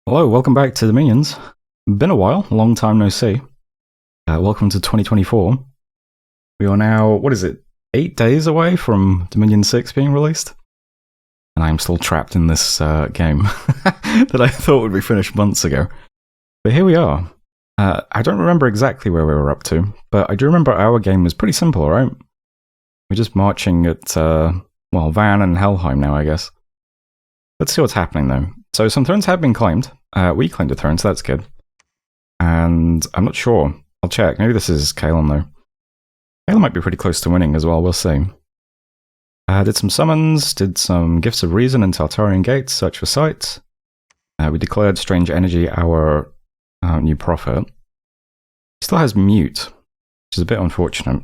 Hello, welcome back to Dominions. Been a while, long time no see. Welcome to 2024. We are now, 8 days away from Dominion 6 being released? And I'm still trapped in this game that I thought would be finished months ago. But here we are. I don't remember exactly where we were up to, but I do remember our game was pretty simple, right? We're just marching at, Van and Helheim now, I guess. Let's see what's happening, though. So some thrones have been claimed. We claimed a throne, so that's good. And I'm not sure. I'll check. Maybe this is Calum, though. Calum might be pretty close to winning as well, we'll see. Did some summons, did some Gifts of Reason and Tartarian Gates, search for sites. We declared Strange Energy our new prophet. He still has Mute, which is a bit unfortunate.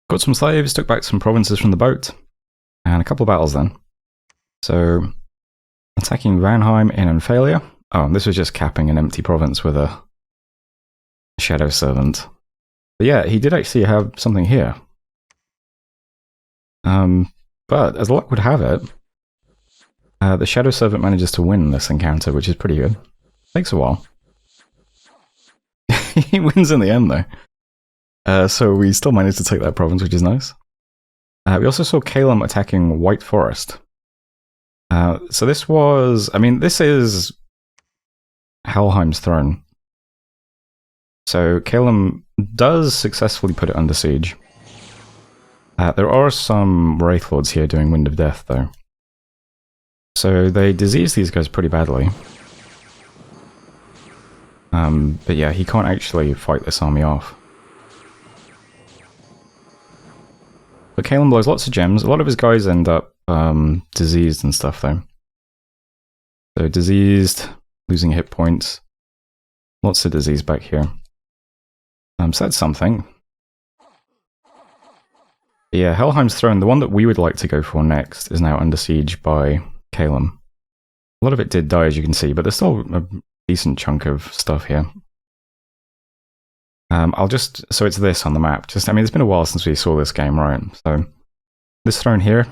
Got some slaves, took back some provinces from the boat, and a couple of battles then. So, attacking Vanheim in and failure. Oh, this was just capping an empty province with a Shadow Servant. But yeah, he did actually have something here. But as luck would have it, the Shadow Servant manages to win this encounter, which is pretty good. Takes a while. He wins in the end, though. So we still managed to take that province, which is nice. We also saw Calum attacking White Forest. So this was... this is Helheim's throne. So Calum does successfully put it under siege. There are some Wraith Lords here doing Wind of Death, though. So they disease these guys pretty badly. But yeah, he can't actually fight this army off. But Calum blows lots of gems. A lot of his guys end up diseased and stuff, though. So diseased, losing hit points. Lots of disease back here. So that's something. But yeah, Helheim's throne, the one that we would like to go for next, is now under siege by Calum. A lot of it did die, as you can see, but there's still a decent chunk of stuff here. So it's this on the map. It's been a while since we saw this game, right? So this throne here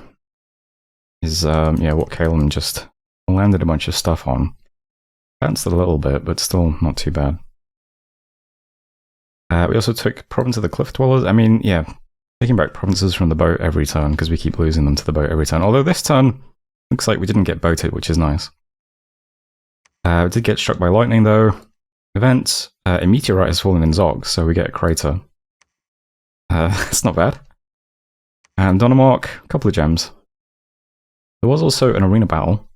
is, what Calum just landed a bunch of stuff on. Bounced it a little bit, but still not too bad. We also took Province of the Cliff Dwellers. Taking back provinces from the boat every turn, because we keep losing them to the boat every turn. Although this turn, looks like we didn't get boated, which is nice. We did get struck by lightning, though. Events, a meteorite has fallen in Zog, so we get a crater. It's not bad. And Donamark, a couple of gems. There was also an arena battle.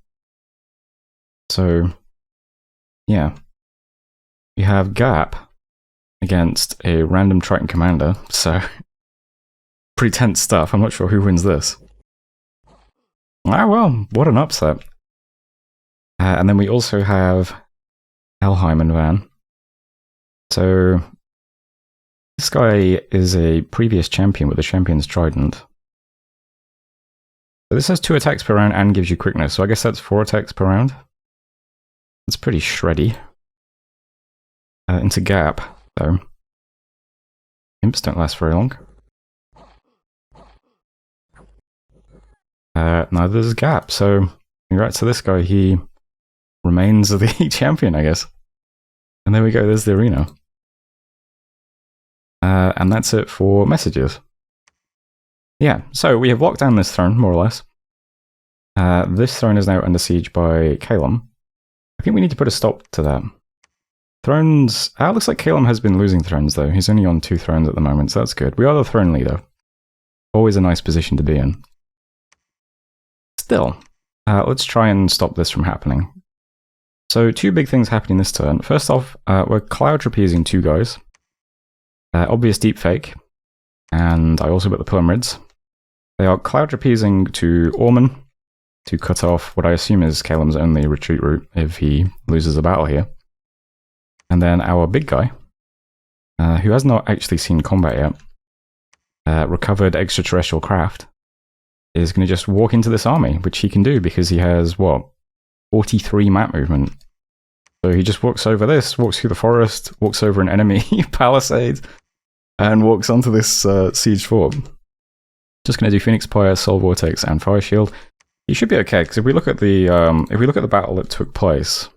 So, yeah. We have Gap against a random Triton commander, so pretty tense stuff. I'm not sure who wins this. Ah, well, what an upset. And then we also have Helheim and Van. So, this guy is a previous champion with the Champion's Trident. So this has 2 attacks per round and gives you quickness, so I guess that's 4 attacks per round. That's pretty shreddy. Into Gap, though. Imps don't last very long. Neither does Gap, so congrats to this guy. He remains the champion, I guess. And there we go, there's the arena. And that's it for messages. Yeah, so we have locked down this throne, more or less. This throne is now under siege by Calum. I think we need to put a stop to that. Thrones... looks like Calum has been losing thrones, though. He's only on 2 thrones at the moment, so that's good. We are the throne leader. Always a nice position to be in. Still, let's try and stop this from happening. So, 2 big things happening this turn. First off, we're cloud trapezing 2 guys. Obvious deepfake. And I also put the Pyramids. They are cloud trapezing to Orman to cut off what I assume is Calum's only retreat route if he loses a battle here. And then our big guy, who has not actually seen combat yet, recovered extraterrestrial craft, is going to just walk into this army, which he can do because he has, 43 map movement. So he just walks over this, walks through the forest, walks over an enemy palisade, and walks onto this siege fort. Just going to do Phoenix Pyre, Soul Vortex, and Fire Shield. He should be okay, because if we look at the battle that took place,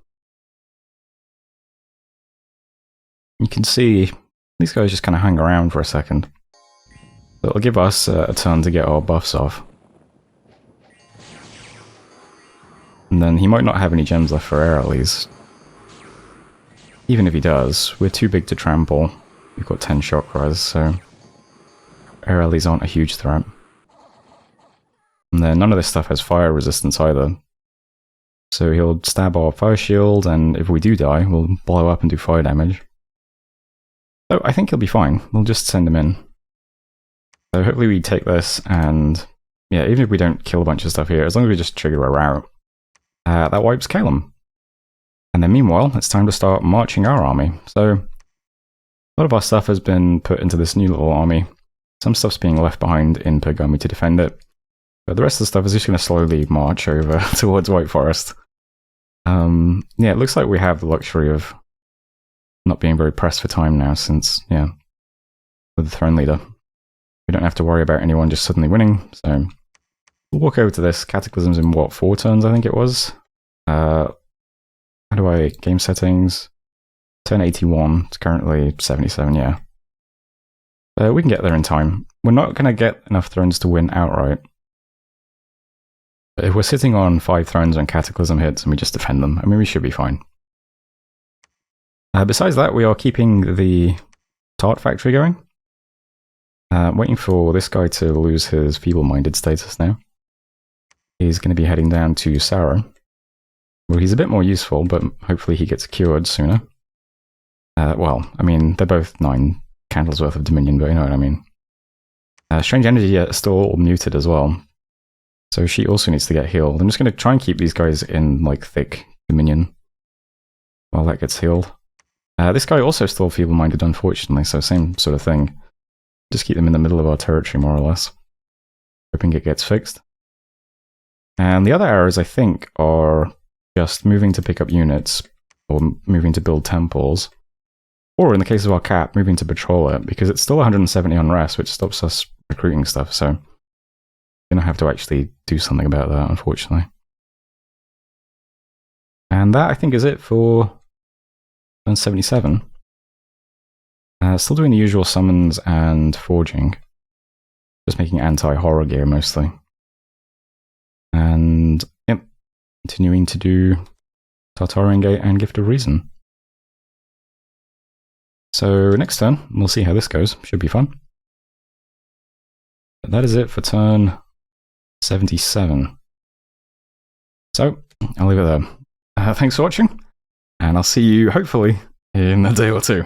you can see these guys just kind of hang around for a second. So it'll give us a turn to get our buffs off. And then he might not have any gems left for air at least. Even if he does, we're too big to trample. We've got 10 chakras, so air alleys aren't a huge threat. And then none of this stuff has fire resistance either. So he'll stab our fire shield, and if we do die, we'll blow up and do fire damage. So I think he'll be fine. We'll just send him in. So hopefully we take this, and yeah, even if we don't kill a bunch of stuff here, as long as we just trigger a route, that wipes Calum. And then meanwhile, it's time to start marching our army. So a lot of our stuff has been put into this new little army. Some stuff's being left behind in Pagami to defend it. But the rest of the stuff is just going to slowly march over towards White Forest. Yeah, it looks like we have the luxury of not being very pressed for time now since, yeah, with the throne leader. We don't have to worry about anyone just suddenly winning, so we'll walk over to this. Cataclysm's in what, 4 turns I think it was? How do I... game settings? Turn 81, it's currently 77, yeah. We can get there in time. We're not going to get enough thrones to win outright. But if we're sitting on 5 thrones when Cataclysm hits and we just defend them, I mean, we should be fine. Besides that, we are keeping the Tart Factory going. Waiting for this guy to lose his feeble-minded status now. He's going to be heading down to Sarah. Well, he's a bit more useful, but hopefully he gets cured sooner. Well, I mean, they're both 9 candles worth of Dominion, but you know what I mean. Strange Energy is still all muted as well. So she also needs to get healed. I'm just going to try and keep these guys in, like, thick Dominion while that gets healed. This guy also still feeble-minded, unfortunately, so same sort of thing. Just keep them in the middle of our territory, more or less. Hoping it gets fixed. And the other arrows, I think, are just moving to pick up units, or moving to build temples. Or, in the case of our cap, moving to patrol it, because it's still 170 unrest, which stops us recruiting stuff, so... gonna have to actually do something about that, unfortunately. And that, I think, is it for turn 77. Still doing the usual summons and forging. Just making anti-horror gear, mostly. And, yep, continuing to do Tartarian Gate and Gift of Reason. So, next turn, we'll see how this goes. Should be fun. But that is it for turn 77. So, I'll leave it there. Thanks for watching, and I'll see you, hopefully, in a day or two.